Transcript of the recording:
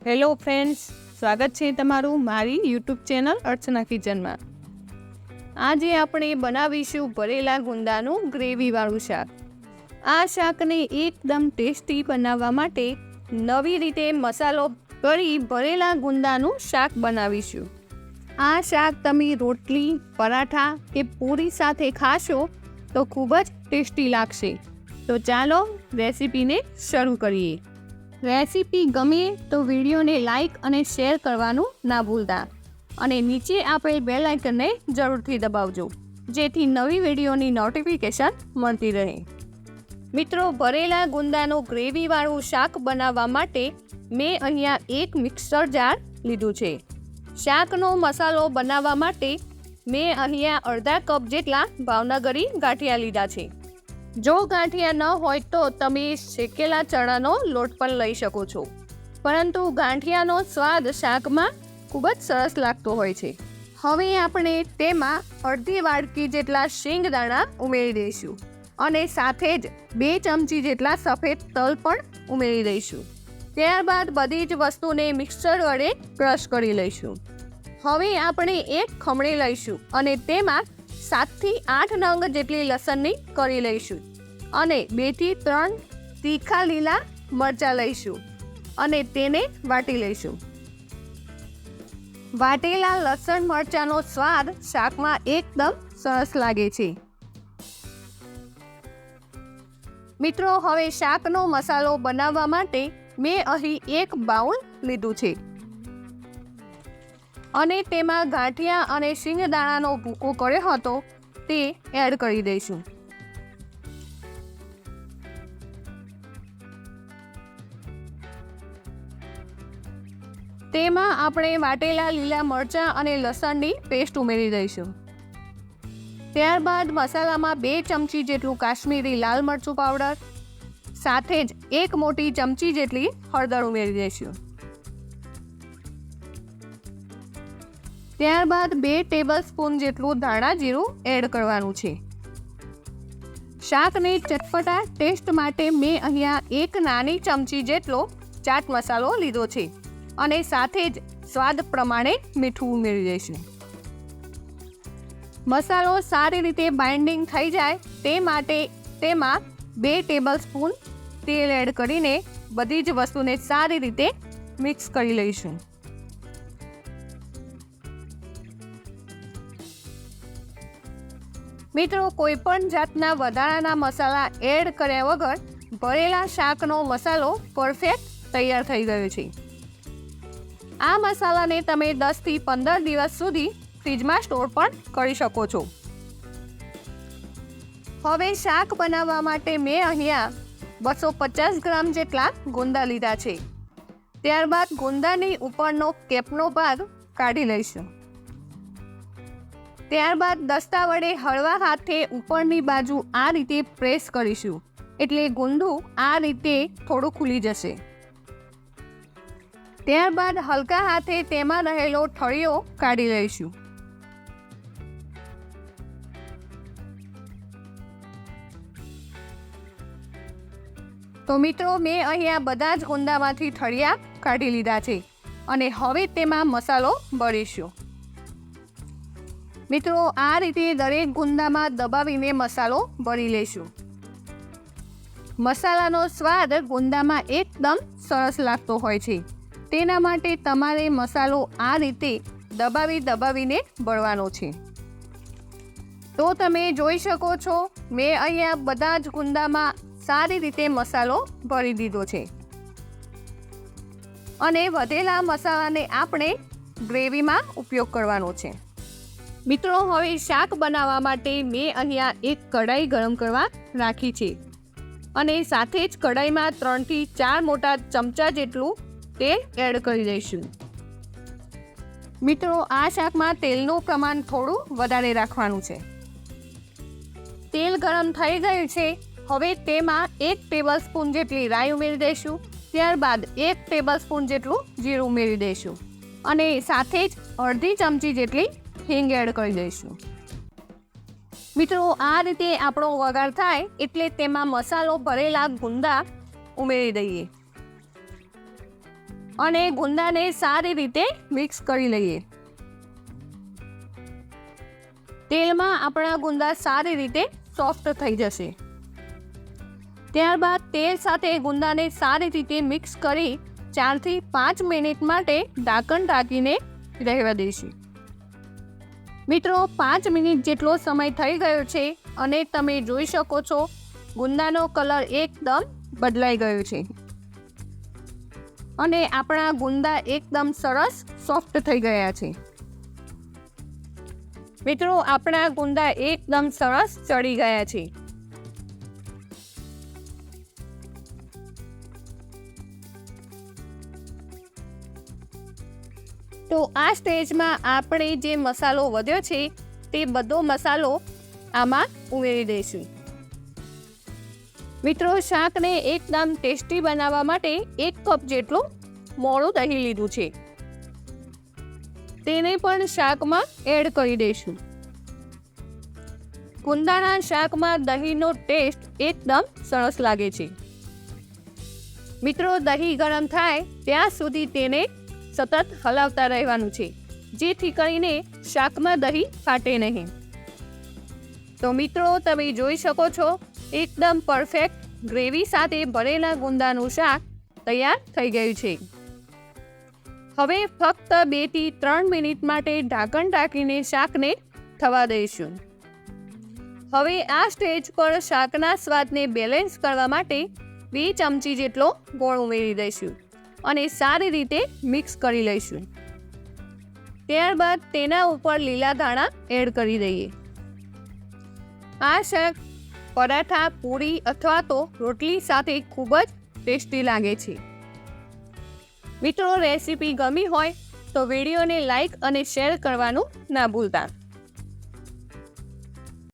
Hello friends, સ્વાગત છે તમારું મારી યુટ્યુબ ચેનલ અર્ચના કિચનમાં. આજે આપણે બનાવીશું ભરેલા ગુંદાનું ગ્રેવીવાળું શાક. આ શાકને એકદમ ટેસ્ટી બનાવવા માટે નવી રીતે મસાલો કરી ભરેલા ગુંદાનું શાક બનાવીશું. આ શાક તમે રોટલી, પરાઠા કે પૂરી સાથે ખાશો તો ખૂબ જ ટેસ્ટી લાગશે. તો ચાલો રેસીપીને શરૂ કરીએ. રેસીપી ગમે તો વિડીયોને લાઈક અને શેર કરવાનું ના ભૂલતા અને નીચે આપેલ બેલ આઇકનને જરૂરથી દબાવજો, જેથી નવી વિડીયોની નોટિફિકેશન મળતી રહે. મિત્રો, ભરેલા ગુંદાનું ગ્રેવીવાળું શાક બનાવવા માટે મેં અહીંયા એક મિક્સર જાર લીધું છે. શાકનો મસાલો બનાવવા માટે મેં અહીંયા અડધા કપ જેટલા ભાવનગરી ગાંઠિયા લીધા છે. જો ગાંઠિયા ન હોય તો તમે શેકેલા ચણાનો લોટ પણ લઈ શકો છો, પરંતુ ગાંઠિયાનો સ્વાદ શાકમાં ખૂબ જ સરસ લાગતો હોય છે. હવે આપણે તેમાં અડધી વાટકી જેટલા શેંગદાણા ઉમેરી દઈશું અને સાથે જ 2 ચમચી જેટલા સફેદ તલ પણ ઉમેરી દઈશું. ત્યારબાદ બધી જ વસ્તુને મિક્સર વડે ક્રશ કરી લઈશું. હવે આપણે એક ખમણી લઈશું અને તેમાં 7 થી 8 નંગ જેટલી લસણની કરી લઈશું અને 2 થી 3 તીખા લીલા મરચાં લઈશું અને તેને વાટી લઈશું. વાટેલા લસણ મરચાંનો સ્વાદ શાકમાં એકદમ સરસ લાગે છે. મિત્રો, હવે શાકનો મસાલો બનાવવા માટે મેં અહીં એક બાઉલ લીધું છે અને તેમાં ગાંઠિયા અને શિંગદાણાનો ભૂકો કર્યો હતો તે એડ કરી દઈશું. તેમાં આપણે વાટેલા લીલા મરચાં અને લસણની પેસ્ટ ઉમેરી દઈશું. ત્યારબાદ મસાલામાં 2 ચમચી જેટલું કાશ્મીરી લાલ મરચું પાવડર સાથે જ 1 મોટી ચમચી જેટલી હળદર ઉમેરી દઈશું. ત્યારબાદ 2 ટેબલસ્પૂન જેટલું ધાણા જીરું એડ કરવાનું છે. શાકને ચટપટા ટેસ્ટ માટે મેં અહીંયા 1 નાની ચમચી જેટલો ચાટ મસાલો લીધો છે અને સાથે જ સ્વાદ પ્રમાણે મીઠું ઉમેરી દઈશું. મસાલો સારી રીતે બાઇન્ડિંગ થઈ જાય તે માટે તેમાં 2 ટેબલસ્પૂન તેલ એડ કરીને બધી જ વસ્તુને સારી રીતે મિક્સ કરી લઈશું. મિત્રો, કોઈ પણ જાતના વધારાના મસાલા એડ કર્યા વગર ભરેલા શાકનો મસાલો પરફેક્ટ તૈયાર થઈ ગયો છે. આ મસાલાને તમે 10 થી 15 દિવસ સુધી ફ્રીજમાં સ્ટોર પણ કરી શકો છો. હવે શાક બનાવવા માટે મેં અહીંયા 250 ગ્રામ જેટલા ગુંદા લીધા છે. ત્યારબાદ ગુંદાની ઉપરનો કેપનો ભાગ કાઢી લઈશું. ત્યારબાદ દસ્તા વડે હળવા હાથે ઉપરની બાજુ આ રીતે પ્રેસ કરીશું, એટલે ગુંદું આ રીતે થોડું ખુલી જશે. ત્યારબાદ હલકા હાથે તેમાં રહેલો ઠળિયો કાઢી લઈશું. તો મિત્રો, મેં અહીંયા બધા જ ગુંદામાંથી ઠળિયા કાઢી લીધા છે અને હવે તેમાં મસાલો ભરીશું. મિત્રો, આ રીતે દરેક ગુંદામાં દબાવીને મસાલો ભરી લેશું. મસાલાનો સ્વાદ ગુંદામાં એકદમ સરસ લાગતો હોય છે. તેના માટે તમારે મસાલો આ રીતે દબાવીને ભરવાનો છે. તો તમે જોઈ શકો છો, મેં અહીંયા બધા જ ગુંદામાં સારી રીતે મસાલો ભરી દીધો છે અને વધેલા મસાલાને આપણે ગ્રેવીમાં ઉપયોગ કરવાનો છે. મિત્રો, હવે શાક બનાવવા માટે મેં અહીંયા એક કઢાઈ ગરમ કરવા રાખી છે અને સાથે જ કઢાઈમાં 3 થી 4 મોટા ચમચા જેટલું તેલ એડ કરી દઈશું. મિત્રો, આ શાકમાં તેલનું પ્રમાણ થોડું વધારે રાખવાનું છે. તેલ ગરમ થઈ ગયું છે. હવે તેમાં 1 ટેબલસ્પૂન જેટલી રાઈ ઉમેરી દઈશું. ત્યારબાદ 1 ટેબલસ્પૂન જેટલું જીરું ઉમેરી દઈશું અને સાથે જ અડધી ચમચી જેટલી હિંગ એડ કરી દઈશું. મિત્રો, આ રીતે આપણો વઘાર થાય એટલે તેમાં મસાલો ભરેલા ગુંદા ઉમેરી દઈએ અને ગુંદાને સારી રીતે મિક્સ કરી લઈએ. તેલમાં આપણા ગુંદા સારી રીતે સોફ્ટ થઈ જશે. ત્યારબાદ તેલ સાથે ગુંદાને સારી રીતે મિક્સ કરી 4 થી 5 મિનિટ માટે ઢાંકણ ઢાંકીને રહેવા દઈશું. મિત્રો 5 મિનિટ જેટલો સમય થઈ ગયો છે અને તમે જોઈ શકો છો ગુંદાનો કલર એકદમ બદલાઈ ગયો છે અને આપણા ગુંદા એકદમ સરસ સોફ્ટ થઈ ગયા છે. મિત્રો આપણા ગુંદા એકદમ સરસ ચડી ગયા છે. તો આ સ્ટેજમાં આપણે જે મસાલો વધ્યો છે તે બધો મસાલો આમાં ઉમેરી દઈશું. મિત્રો શાકને એકદમ ટેસ્ટી બનાવવા માટે 1 કપ જેટલું મોળું દહીં લીધું છે, તેને પણ શાકમાં એડ કરી દઈશું. ગુંદાના શાકમાં દહીંનો ટેસ્ટ એકદમ સરસ લાગે છે. મિત્રો દહીં ગરમ થાય ત્યાં સુધી તેને સતત હલાવતા રહેવાનું છે, જેથી કરીને શાકમાં દહીં ફાટે નહીં. તો મિત્રો તમે જોઈ શકો છો એકદમ પરફેક્ટ ગ્રેવી સાથે ભરેલા ગુંદાનું શાક તૈયાર થઈ ગયું છે. હવે ફક્ત 2 થી 3 મિનિટ માટે ઢાંકણ ઢાંકીને શાકને થવા દઈશું. હવે આ સ્ટેજ પર શાકના સ્વાદને બેલેન્સ કરવા માટે 2 ચમચી જેટલો ગોળ ઉમેરી દઈશું અને સારી રીતે મિક્સ કરી લઈશું. ત્યારબાદ તેના ઉપર લીલા ધાણા એડ કરી દઈએ. આ શાક પરાઠા, પૂરી અથવા તો રોટલી સાથે ખૂબ જ ટેસ્ટી લાગે છે. મિત્રો રેસીપી ગમી હોય તો વિડીયોને લાઈક અને શેર કરવાનું ના ભૂલતા.